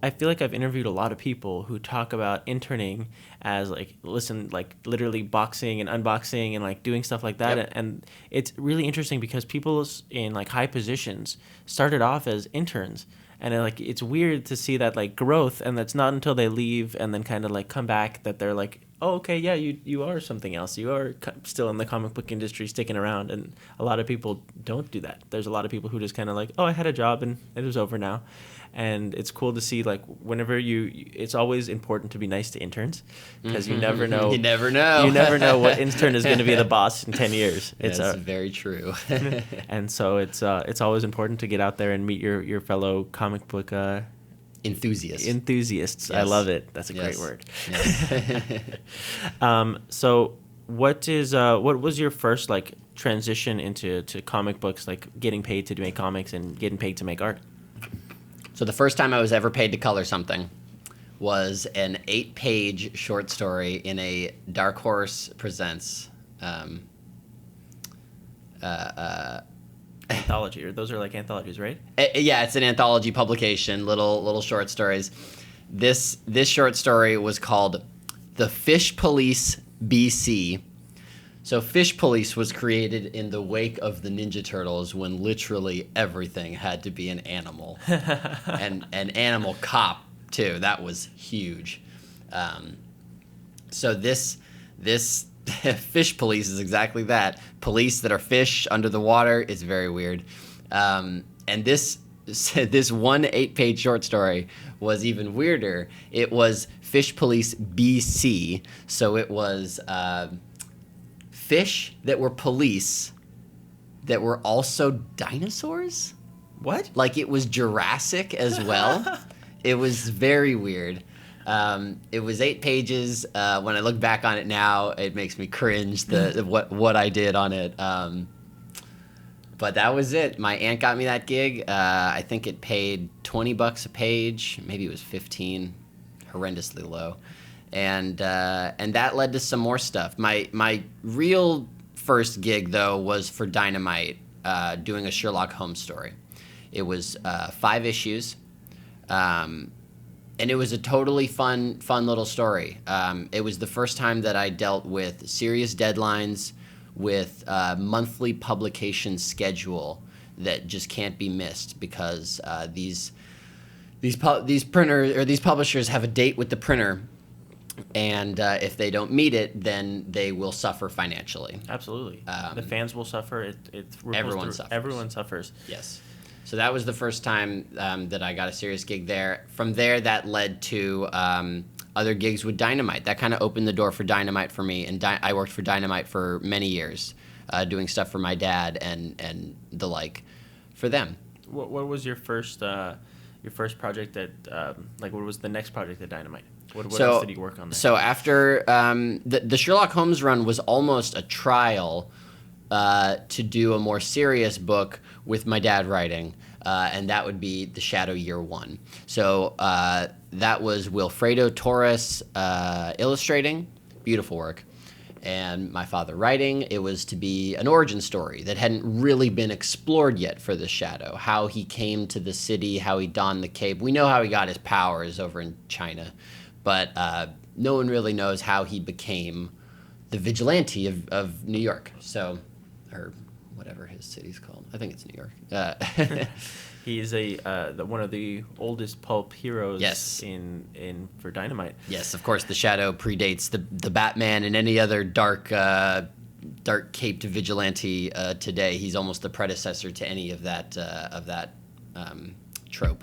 I feel like I've interviewed a lot of people who talk about interning as like literally boxing and unboxing and like doing stuff like that. Yep. And it's really interesting because people in like high positions started off as interns. And it's weird to see that like growth, and that's not until they leave and then kind of like come back that they're like, oh, okay, yeah, you are something else. You are still in the comic book industry, sticking around. And a lot of people don't do that. There's a lot of people who just kind of like, oh, I had a job and it was over now. And it's cool to see, like, whenever it's always important to be nice to interns, because you never know. You never know. You never know what intern is going to be the boss in 10 years. That's very true. And so it's always important to get out there and meet your fellow comic book enthusiasts. Yes. I love it. That's a great word. Yes. So what was your first like transition into comic books, like getting paid to make comics and getting paid to make art? So the first time I was ever paid to color something was an 8-page short story in a Dark Horse Presents anthology, or those are like anthologies, right? Yeah, it's an anthology publication, little short stories. This short story was called The Fish Police BC. So Fish Police was created in the wake of the Ninja Turtles, when literally everything had to be an animal. And an animal cop, too. That was huge. So this Fish Police is exactly that. Police that are fish under the water. It's very weird. And this one 8-page short story was even weirder. It was Fish Police BC. So it was fish that were police that were also dinosaurs? What? Like it was Jurassic as well. It was very weird. It was 8 pages. When I look back on it now, it makes me cringe what I did on it. But that was it. My aunt got me that gig. I think it paid $20 a page. Maybe it was 15. Horrendously low. And that led to some more stuff. My real first gig, though, was for Dynamite, doing a Sherlock Holmes story. It was 5 issues, and it was a totally fun little story. It was the first time that I dealt with serious deadlines, with a monthly publication schedule that just can't be missed, because these printers or these publishers have a date with the printer. And if they don't meet it, then they will suffer financially. Absolutely. The fans will suffer. Everyone suffers. Everyone suffers. Yes. So that was the first time that I got a serious gig there. From there, that led to other gigs with Dynamite. That kind of opened the door for Dynamite for me. And I worked for Dynamite for many years, doing stuff for my dad and the like for them. What was your first project that what was the next project at Dynamite? What else did you work on there? So after the Sherlock Holmes run was almost a trial to do a more serious book with my dad writing, and that would be The Shadow Year One. So that was Wilfredo Torres illustrating, beautiful work, and my father writing. It was to be an origin story that hadn't really been explored yet for the Shadow, how he came to the city, how he donned the cape. We know how he got his powers over in China, but no one really knows how he became the vigilante of New York. So, or whatever his city's called. I think it's New York. He is one of the oldest pulp heroes. Yes. For Dynamite. Yes, of course, the Shadow predates the Batman and any other dark caped vigilante today. He's almost the predecessor to any of that trope.